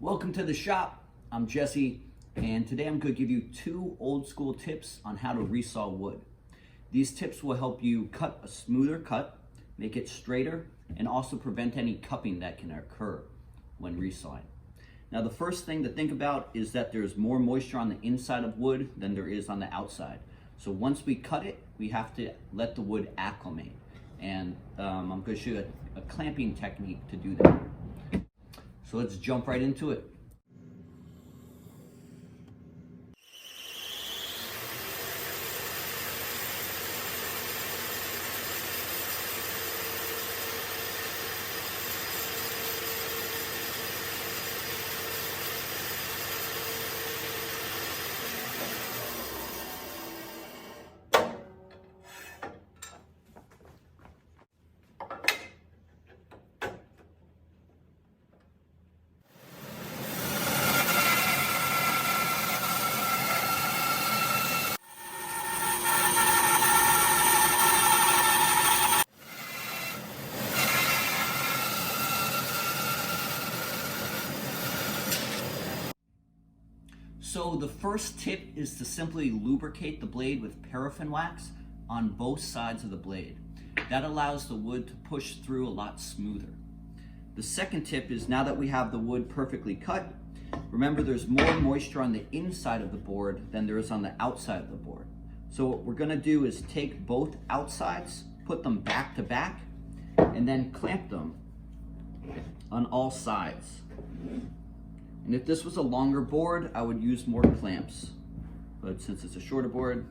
Welcome to the shop. I'm Jesse, and today I'm going to give you 2 old school tips on how to resaw wood. These tips will help you cut a smoother cut, make it straighter, and also prevent any cupping that can occur when resawing. Now, the first thing to think about is that there's more moisture on the inside of wood than there is on the outside. So once we cut it, we have to let the wood acclimate. And I'm going to show you a clamping technique to do that. So let's jump right into it. So the first tip is to simply lubricate the blade with paraffin wax on both sides of the blade. That allows the wood to push through a lot smoother. The second tip is, now that we have the wood perfectly cut, remember there's more moisture on the inside of the board than there is on the outside of the board. So what we're gonna do is take both outsides, put them back to back, and then clamp them on all sides. And if this was a longer board, I would use more clamps. But since it's a shorter board,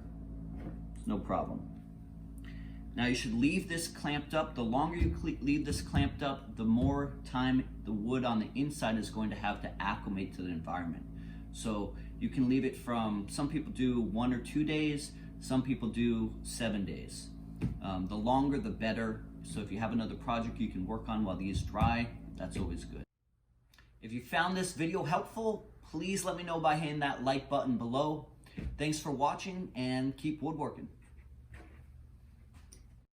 it's no problem. Now you should leave this clamped up. The longer you leave this clamped up, the more time the wood on the inside is going to have to acclimate to the environment. So you can leave it from, some people do 1 or 2 days, some people do 7 days. The longer the better. So if you have another project you can work on while these dry, that's always good. If you found this video helpful, please let me know by hitting that like button below. Thanks for watching, and keep woodworking.